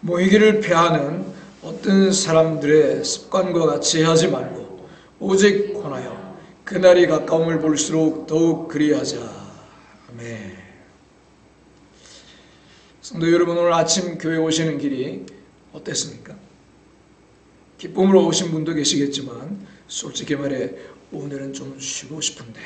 모이기를 패하는 어떤 사람들의 습관과 같이 하지 말고 오직 권하여 그날이 가까움을 볼수록 더욱 그리하자. 아멘. 성도 여러분, 오늘 아침 교회 오시는 길이 어땠습니까? 기쁨으로 오신 분도 계시겠지만 솔직히 말해 오늘은 좀 쉬고 싶은데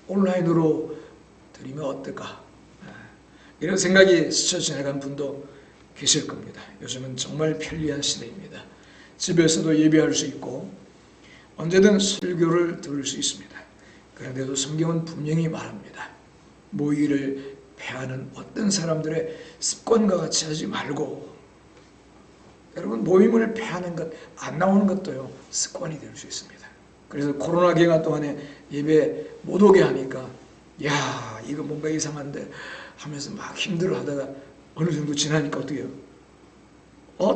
온라인으로 드리면 어떨까? 이런 생각이 스쳐 지나간 분도 계실 겁니다. 요즘은 정말 편리한 시대입니다. 집에서도 예배할 수 있고 언제든 설교를 들을 수 있습니다. 그런데도 성경은 분명히 말합니다. 모이기를 패하는 어떤 사람들의 습관과 같이 하지 말고, 여러분, 모임을 패하는 것, 안 나오는 것도요 습관이 될 수 있습니다. 그래서 코로나 기간 동안에 예배 못 오게 하니까 야, 이거 뭔가 이상한데 하면서 막 힘들어 하다가 어느 정도 지나니까 어떻게 해요?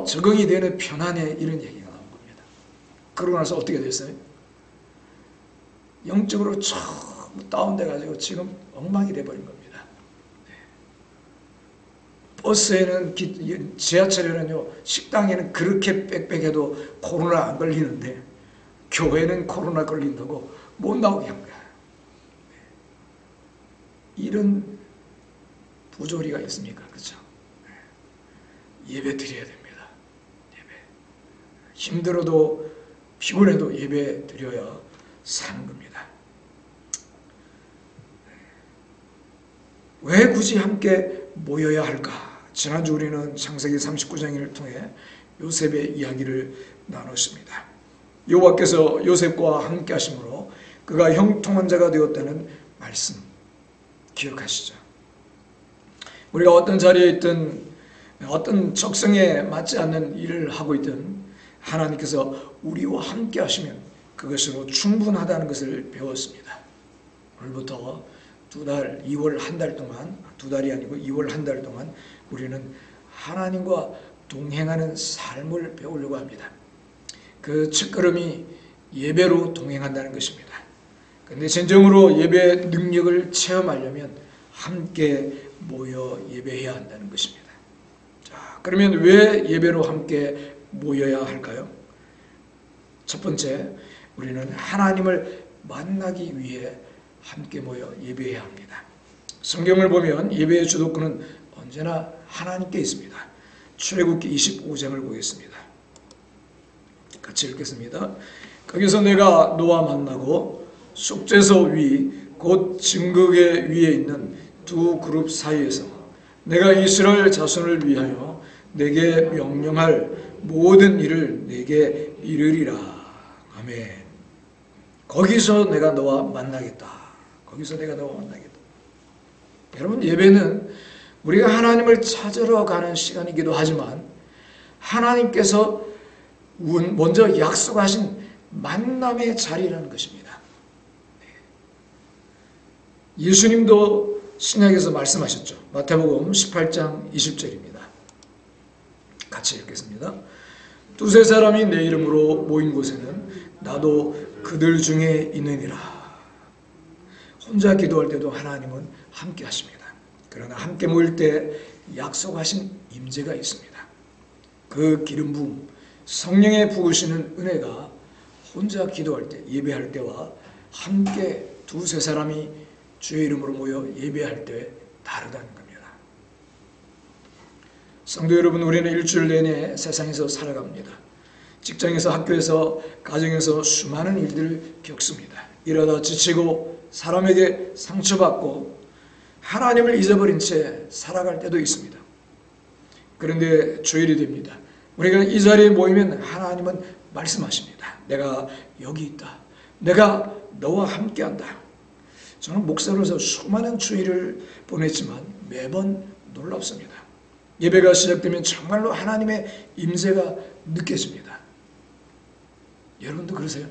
적응이 되네, 편안해, 이런 얘기가 나온 겁니다. 그러고 나서 어떻게 됐어요? 영적으로 전부 다운돼가지고 지금 엉망이 돼버린 겁니다. 버스에는, 지하철에는요, 식당에는 그렇게 빽빽해도 코로나 안 걸리는데 교회는 코로나 걸린다고 못 나오게 한 거야. 이런 부조리가 있습니까? 그렇죠? 예배 드려야 됩니다. 예배. 힘들어도 피곤해도 예배 드려야 사는 겁니다. 왜 굳이 함께 모여야 할까? 지난주 우리는 창세기 39장을 통해 요셉의 이야기를 나눴습니다. 여호와께서 요셉과 함께 하심으로 그가 형통한 자가 되었다는 말씀 기억하시죠? 우리가 어떤 자리에 있든 어떤 적성에 맞지 않는 일을 하고 있든 하나님께서 우리와 함께 하시면 그것으로 충분하다는 것을 배웠습니다. 오늘부터 2달, 2월 한 달 동안, 2달이 아니고 2월 한 달 동안 우리는 하나님과 동행하는 삶을 배우려고 합니다. 그 첫걸음이 예배로 동행한다는 것입니다. 그런데 진정으로 예배 능력을 체험하려면 함께 모여 예배해야 한다는 것입니다. 자, 그러면 왜 예배로 함께 모여야 할까요? 첫 번째, 우리는 하나님을 만나기 위해 함께 모여 예배해야 합니다. 성경을 보면 예배의 주도권은 언제나 하나님께 있습니다. 출애굽기 25장을 보겠습니다. 같이 읽겠습니다. 거기서 내가 너와 만나고 속죄소 위 곧 증거계 위에 있는 두 그룹 사이에서 내가 이스라엘 자손을 위하여 내게 명령할 모든 일을 내게 이르리라. 아멘. 거기서 내가 너와 만나겠다. 거기서 내가 너와 만나겠다. 여러분, 예배는 우리가 하나님을 찾으러 가는 시간이기도 하지만 하나님께서 먼저 약속하신 만남의 자리라는 것입니다. 예수님도 신약에서 말씀하셨죠. 마태복음 18장 20절입니다. 같이 읽겠습니다. 두세 사람이 내 이름으로 모인 곳에는 나도 그들 중에 있느니라. 혼자 기도할 때도 하나님은 함께 하십니다. 그러나 함께 모일 때 약속하신 임재가 있습니다. 그 기름 부음, 성령의 부으시는 은혜가 혼자 기도할 때, 예배할 때와 함께 두세 사람이 주의 이름으로 모여 예배할 때 다르다는 겁니다. 성도 여러분, 우리는 일주일 내내 세상에서 살아갑니다. 직장에서, 학교에서, 가정에서 수많은 일들을 겪습니다. 일하다 지치고 사람에게 상처받고 하나님을 잊어버린 채 살아갈 때도 있습니다. 그런데 주일이 됩니다. 우리가 이 자리에 모이면 하나님은 말씀하십니다. 내가 여기 있다. 내가 너와 함께한다. 저는 목사로서 수많은 주일을 보냈지만 매번 놀랍습니다. 예배가 시작되면 정말로 하나님의 임재가 느껴집니다. 여러분도 그러세요?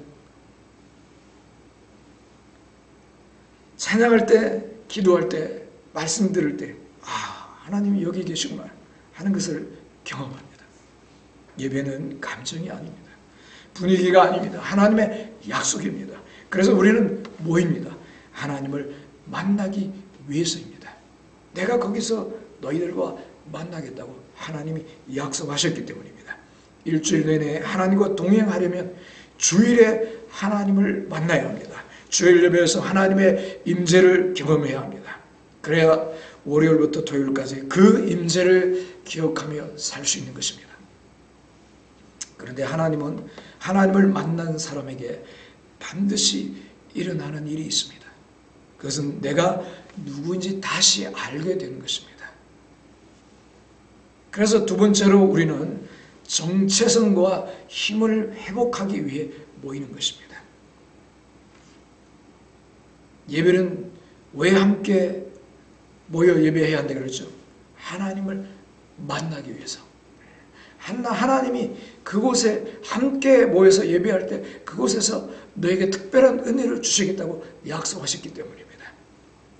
찬양할 때, 기도할 때, 말씀 들을 때 하나님이 여기 계시구나 하는 것을 경험합니다. 예배는 감정이 아닙니다. 분위기가 아닙니다. 하나님의 약속입니다. 그래서 우리는 모입니다. 하나님을 만나기 위해서입니다. 내가 거기서 너희들과 만나겠다고 하나님이 약속하셨기 때문입니다. 일주일 내내 하나님과 동행하려면 주일에 하나님을 만나야 합니다. 주일 예배에서 하나님의 임재를 경험해야 합니다. 그래야 월요일부터 토요일까지 그 임재를 기억하며 살 수 있는 것입니다. 그런데 하나님은 하나님을 만난 사람에게 반드시 일어나는 일이 있습니다. 그것은 내가 누구인지 다시 알게 되는 것입니다. 그래서 두 번째로 우리는 정체성과 힘을 회복하기 위해 모이는 것입니다. 예배는 왜 함께 모여 예배해야 한다 그러죠? 하나님을 만나기 위해서. 하나님이 그곳에 함께 모여서 예배할 때 그곳에서 너에게 특별한 은혜를 주시겠다고 약속하셨기 때문입니다.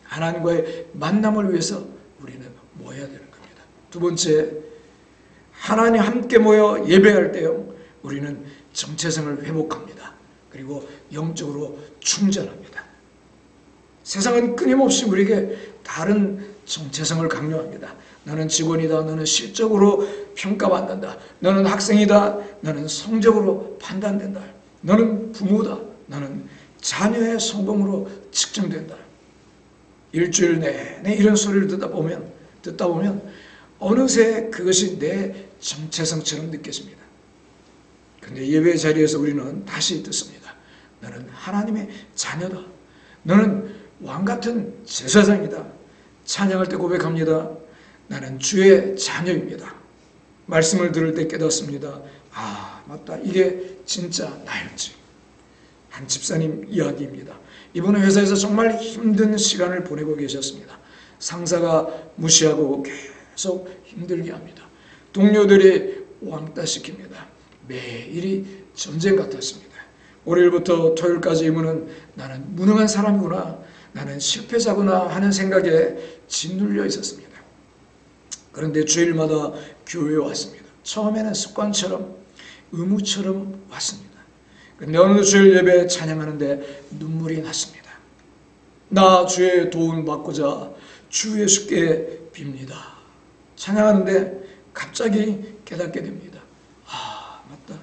하나님과의 만남을 위해서 우리는 모여야 되는 겁니다. 두 번째, 하나님 함께 모여 예배할 때요, 우리는 정체성을 회복합니다. 그리고 영적으로 충전합니다. 세상은 끊임없이 우리에게 다른 정체성을 강요합니다. 너는 직원이다. 너는 실적으로 평가받는다. 너는 학생이다. 너는 성적으로 판단된다. 너는 부모다. 너는 자녀의 성공으로 측정된다. 일주일 내내 이런 소리를 듣다 보면 어느새 그것이 내 정체성처럼 느껴집니다. 그런데 예배 자리에서 우리는 다시 듣습니다. 너는 하나님의 자녀다. 너는 왕같은 제사장이다. 찬양할 때 고백합니다. 나는 주의 자녀입니다. 말씀을 들을 때 깨닫습니다. 아, 맞다. 이게 진짜 나였지. 한 집사님 이야기입니다. 이분은 회사에서 정말 힘든 시간을 보내고 계셨습니다. 상사가 무시하고 계속 힘들게 합니다. 동료들이 왕따시킵니다. 매일이 전쟁 같았습니다. 월요일부터 토요일까지 이분은 나는 무능한 사람이구나, 나는 실패자구나 하는 생각에 짓눌려 있었습니다. 그런데 주일마다 교회에 왔습니다. 처음에는 습관처럼 의무처럼 왔습니다. 그런데 어느 주일 예배 찬양하는데 눈물이 났습니다. 나 주의 도움 받고자 주 예수께 빕니다. 찬양하는데 갑자기 깨닫게 됩니다. 아, 맞다.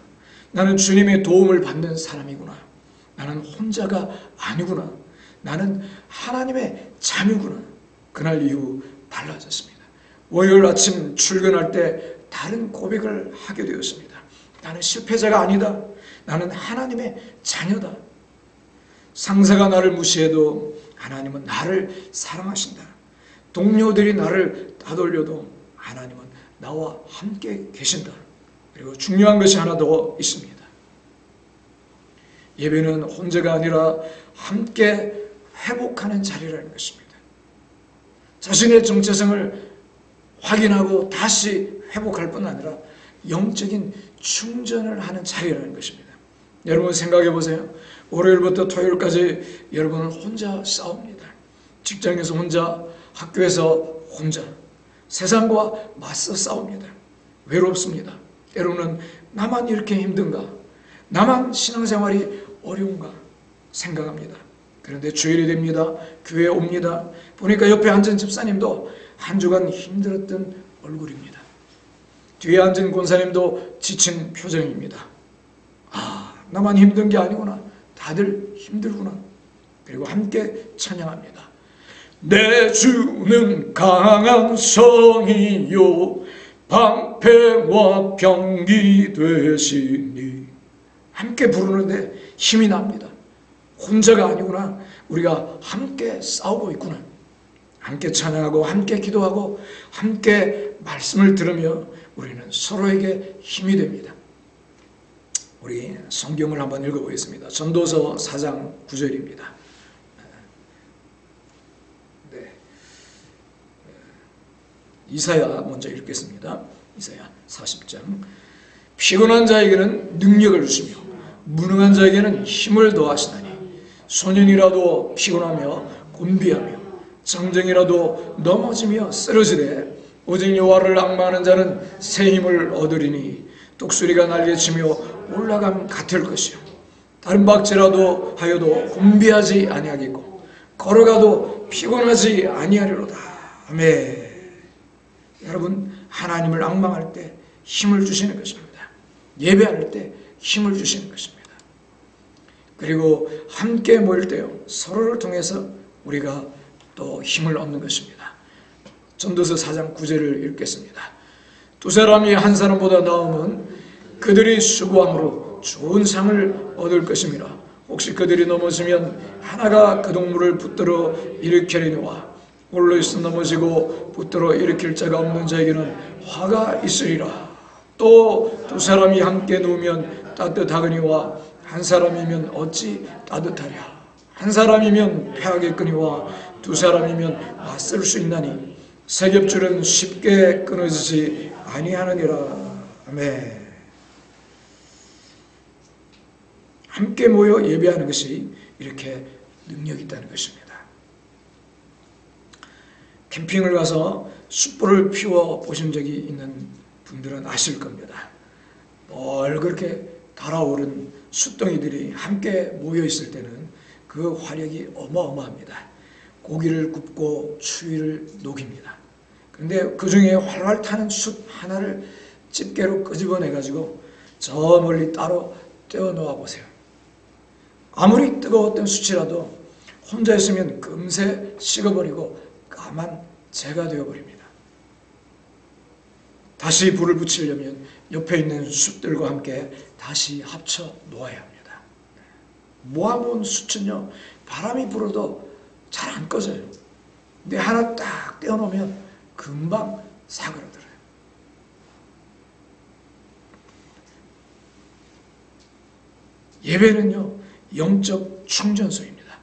나는 주님의 도움을 받는 사람이구나. 나는 혼자가 아니구나. 나는 하나님의 자녀구나. 그날 이후 달라졌습니다. 월요일 아침 출근할 때 다른 고백을 하게 되었습니다. 나는 실패자가 아니다. 나는 하나님의 자녀다. 상사가 나를 무시해도 하나님은 나를 사랑하신다. 동료들이 나를 따돌려도 하나님은 나와 함께 계신다. 그리고 중요한 것이 하나 더 있습니다. 예배는 혼자가 아니라 함께 회복하는 자리라는 것입니다. 자신의 정체성을 확인하고 다시 회복할 뿐 아니라 영적인 충전을 하는 자리라는 것입니다. 여러분 생각해 보세요. 월요일부터 토요일까지 여러분은 혼자 싸웁니다. 직장에서 혼자, 학교에서 혼자, 세상과 맞서 싸웁니다. 외롭습니다. 때로는 나만 이렇게 힘든가? 나만 신앙생활이 어려운가? 생각합니다. 그런데 주일이 됩니다. 교회에 옵니다. 보니까 옆에 앉은 집사님도 한 주간 힘들었던 얼굴입니다. 뒤에 앉은 권사님도 지친 표정입니다. 아, 나만 힘든 게 아니구나. 다들 힘들구나. 그리고 함께 찬양합니다. 내 주는 강한 성이요 방패와 병기 되시니. 함께 부르는데 힘이 납니다. 혼자가 아니구나. 우리가 함께 싸우고 있구나. 함께 찬양하고 함께 기도하고 함께 말씀을 들으며 우리는 서로에게 힘이 됩니다. 우리 성경을 한번 읽어보겠습니다. 전도서 4장 9절입니다. 네. 이사야 먼저 읽겠습니다. 이사야 40장. 피곤한 자에게는 능력을 주시며 무능한 자에게는 힘을 더하시나니 소년이라도 피곤하며 곤비하며 장정이라도 넘어지며 쓰러지되 오직 여호와를 앙망하는 자는 새 힘을 얻으리니 독수리가 날개치며 올라감 같을 것이요 다른 박제라도 하여도 곤비하지 아니하겠고 걸어가도 피곤하지 아니하리로다. 아멘. 여러분, 하나님을 앙망할 때 힘을 주시는 것입니다. 예배할 때 힘을 주시는 것입니다. 그리고 함께 모일 때요, 서로를 통해서 우리가 또 힘을 얻는 것입니다. 전도서 4장 9절을 읽겠습니다. 두 사람이 한 사람보다 나으면 그들이 수고함으로 좋은 상을 얻을 것임이라. 혹시 그들이 넘어지면 하나가 그 동물을 붙들어 일으키려니와 홀로 있어 넘어지고 붙들어 일으킬 자가 없는 자에게는 화가 있으리라. 또 두 사람이 함께 누우면 따뜻하거니와 한 사람이면 어찌 따뜻하랴. 한 사람이면 패하겠거니와 두 사람이면 맞설 수 있나니 세겹줄은 쉽게 끊어지지 아니하느니라. 아멘. 함께 모여 예배하는 것이 이렇게 능력이 있다는 것입니다. 캠핑을 가서 숯불을 피워 보신 적이 있는 분들은 아실 겁니다. 뭘 그렇게 달아오른 숯덩이들이 함께 모여 있을 때는 그 화력이 어마어마합니다. 고기를 굽고 추위를 녹입니다. 그런데 그 중에 활활 타는 숯 하나를 집게로 끄집어내가지고 저 멀리 따로 떼어 놓아 보세요. 아무리 뜨거웠던 숯이라도 혼자 있으면 금세 식어버리고 까만 재가 되어버립니다. 다시 불을 붙이려면 옆에 있는 숯들과 함께 다시 합쳐 놓아야 합니다. 모아놓은 숯은요, 바람이 불어도 잘 안 꺼져요. 근데 하나 딱 떼어놓으면 금방 사그라들어요. 예배는요, 영적 충전소입니다.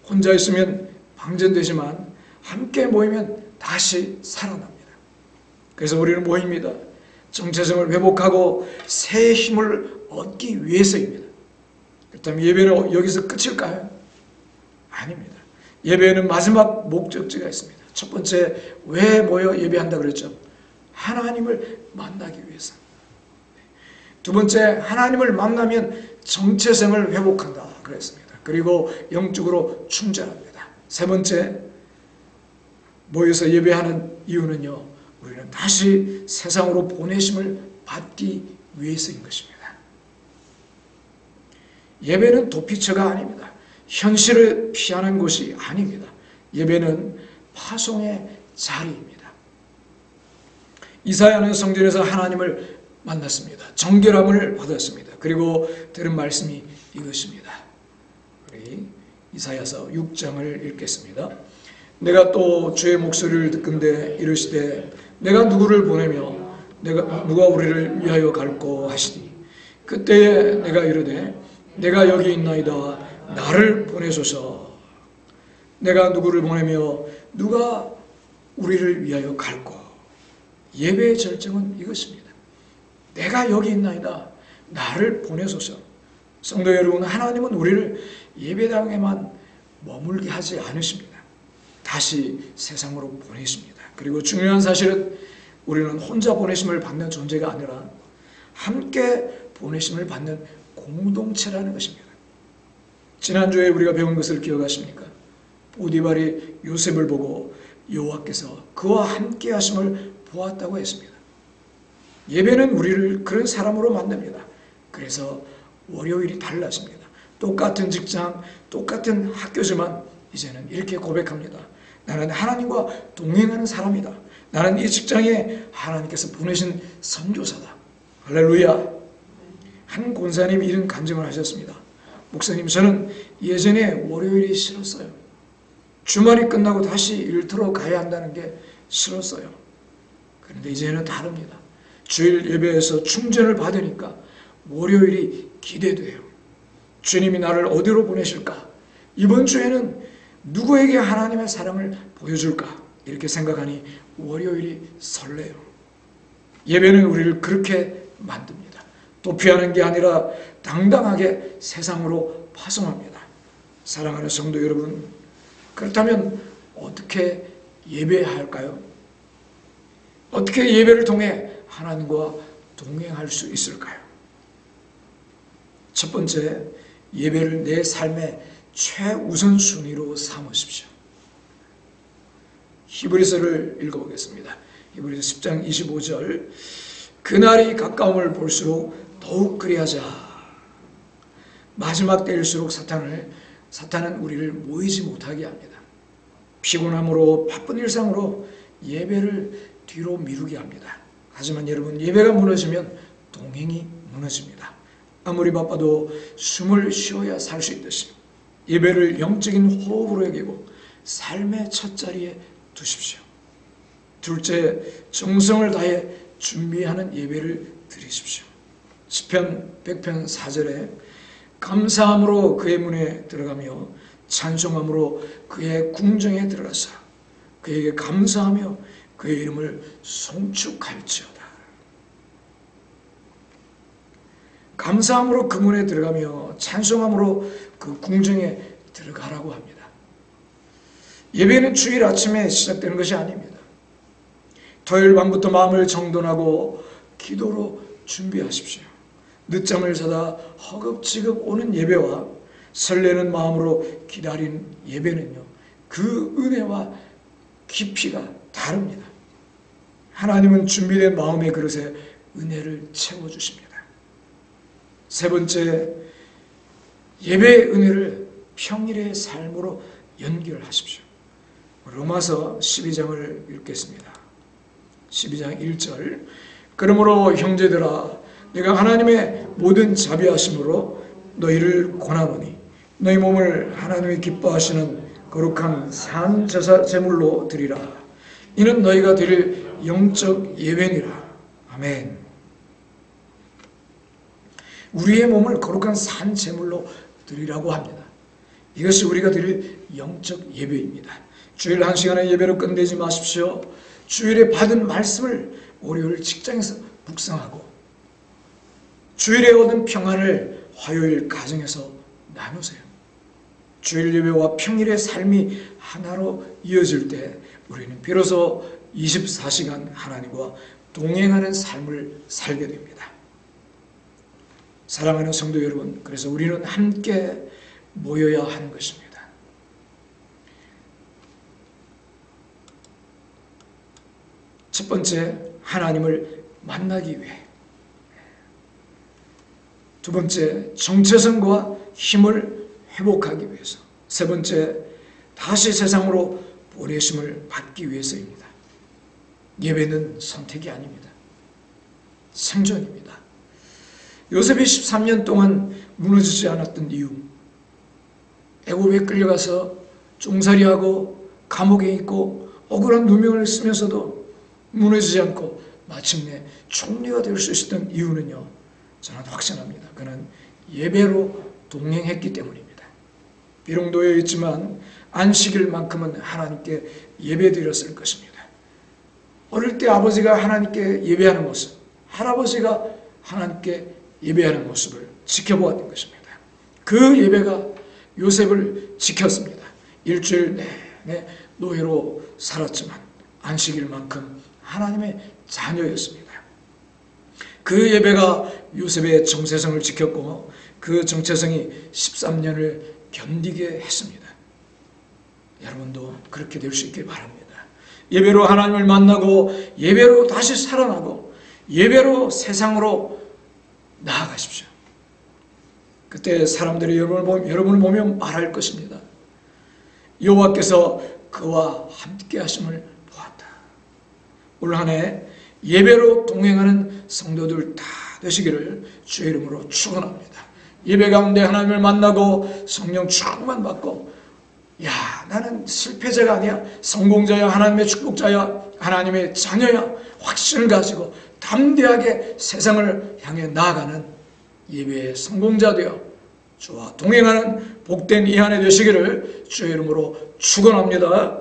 혼자 있으면 방전되지만 함께 모이면 다시 살아납니다. 그래서 우리는 모입니다. 정체성을 회복하고 새 힘을 얻기 위해서입니다. 그렇다면 예배는 여기서 끝일까요? 아닙니다. 예배에는 마지막 목적지가 있습니다. 첫 번째, 왜 모여 예배한다고 그랬죠? 하나님을 만나기 위해서. 두 번째, 하나님을 만나면 정체성을 회복한다 그랬습니다. 그리고 영적으로 충전합니다. 세 번째, 모여서 예배하는 이유는요, 우리는 다시 세상으로 보내심을 받기 위해서인 것입니다. 예배는 도피처가 아닙니다. 현실을 피하는 곳이 아닙니다. 예배는 파송의 자리입니다. 이사야는 성전에서 하나님을 만났습니다. 정결함을 받았습니다. 그리고 들은 말씀이 이것입니다. 우리 이사야서 6장을 읽겠습니다. 내가 또 주의 목소리를 듣건대 이르시되 내가 누구를 보내며 누가 우리를 위하여 갈꼬 하시니 그때에 내가 이르되 내가 여기 있나이다 나를 보내소서. 내가 누구를 보내며 누가 우리를 위하여 갈꼬. 예배의 절정은 이것입니다. 내가 여기 있나이다 나를 보내소서. 성도 여러분, 하나님은 우리를 예배당에만 머물게 하지 않으십니다. 다시 세상으로 보내십니다. 그리고 중요한 사실은 우리는 혼자 보내심을 받는 존재가 아니라 함께 보내심을 받는 공동체라는 것입니다. 지난주에 우리가 배운 것을 기억하십니까? 보디발이 요셉을 보고 여호와께서 그와 함께 하심을 보았다고 했습니다. 예배는 우리를 그런 사람으로 만듭니다. 그래서 월요일이 달라집니다. 똑같은 직장, 똑같은 학교지만 이제는 이렇게 고백합니다. 나는 하나님과 동행하는 사람이다. 나는 이 직장에 하나님께서 보내신 선교사다. 할렐루야. 한 권사님이 이런 간증을 하셨습니다. 목사님, 저는 예전에 월요일이 싫었어요. 주말이 끝나고 다시 일터로 가야 한다는 게 싫었어요. 그런데 이제는 다릅니다. 주일 예배에서 충전을 받으니까 월요일이 기대돼요. 주님이 나를 어디로 보내실까? 이번 주에는 누구에게 하나님의 사랑을 보여줄까? 이렇게 생각하니 월요일이 설레요. 예배는 우리를 그렇게 만듭니다. 도피하는 게 아니라 당당하게 세상으로 파송합니다. 사랑하는 성도 여러분, 그렇다면 어떻게 예배해야 할까요? 어떻게 예배를 통해 하나님과 동행할 수 있을까요? 첫 번째, 예배를 내 삶의 최우선순위로 삼으십시오. 히브리서를 읽어보겠습니다. 히브리서 10장 25절 그날이 가까움을 볼수록 더욱 그리하자. 마지막 때일수록 사탄은 우리를 모이지 못하게 합니다. 피곤함으로 바쁜 일상으로 예배를 뒤로 미루게 합니다. 하지만 여러분, 예배가 무너지면 동행이 무너집니다. 아무리 바빠도 숨을 쉬어야 살 수 있듯이 예배를 영적인 호흡으로 여기고 삶의 첫 자리에 두십시오. 둘째, 정성을 다해 준비하는 예배를 드리십시오. 시편 100편 4절에 감사함으로 그의 문에 들어가며 찬송함으로 그의 궁정에 들어가서 그에게 감사하며 그의 이름을 송축할지어다. 감사함으로 그 문에 들어가며 찬송함으로 그 궁정에 들어가라고 합니다. 예배는 주일 아침에 시작되는 것이 아닙니다. 토요일 밤부터 마음을 정돈하고 기도로 준비하십시오. 늦잠을 자다 허겁지겁 오는 예배와 설레는 마음으로 기다린 예배는요, 그 은혜와 깊이가 다릅니다. 하나님은 준비된 마음의 그릇에 은혜를 채워주십니다. 세 번째, 예배의 은혜를 평일의 삶으로 연결하십시오. 로마서 12장을 읽겠습니다. 12장 1절 그러므로 형제들아 내가 하나님의 모든 자비하심으로 너희를 권하노니 너희 몸을 하나님이 기뻐하시는 거룩한 산 제물로 드리라. 이는 너희가 드릴 영적 예배니라. 아멘. 우리의 몸을 거룩한 산 제물로 드리라고 합니다. 이것이 우리가 드릴 영적 예배입니다. 주일 1시간의 예배로 끝내지 마십시오. 주일에 받은 말씀을 월요일 직장에서 묵상하고 주일에 얻은 평안을 화요일 가정에서 나누세요. 주일 예배와 평일의 삶이 하나로 이어질 때 우리는 비로소 24시간 하나님과 동행하는 삶을 살게 됩니다. 사랑하는 성도 여러분, 그래서 우리는 함께 모여야 하는 것입니다. 첫 번째, 하나님을 만나기 위해. 두 번째, 정체성과 힘을 회복하기 위해서. 세 번째, 다시 세상으로 보내심을 받기 위해서입니다. 예배는 선택이 아닙니다. 생존입니다. 요셉이 13년 동안 무너지지 않았던 이유, 애굽에 끌려가서 종살이하고 감옥에 있고 억울한 누명을 쓰면서도 무너지지 않고 마침내 총리가 될 수 있었던 이유는요, 저는 확신합니다. 그는 예배로 동행했기 때문입니다. 비록 놓여 있지만 안식일만큼은 하나님께 예배드렸을 것입니다. 어릴 때 아버지가 하나님께 예배하는 모습, 할아버지가 하나님께 예배하는 모습을 지켜보았던 것입니다. 그 예배가 요셉을 지켰습니다. 일주일 내내 노예로 살았지만 안식일만큼 하나님의 자녀였습니다. 그 예배가 요셉의 정체성을 지켰고 그 정체성이 13년을 견디게 했습니다. 여러분도 그렇게 될 수 있길 바랍니다. 예배로 하나님을 만나고 예배로 다시 살아나고 예배로 세상으로 나아가십시오. 그때 사람들이 여러분을 보면 말할 것입니다. 여호와께서 그와 함께 하심을 보았다. 올 한 해 예배로 동행하는 성도들 다 되시기를 주의 이름으로 축원합니다. 예배 가운데 하나님을 만나고 성령 충만 받고, 야, 나는 실패자가 아니야, 성공자야, 하나님의 축복자야, 하나님의 자녀야, 확신을 가지고 담대하게 세상을 향해 나아가는 예배의 성공자 되어 주와 동행하는 복된 이 한 해 되시기를 주의 이름으로 축원합니다.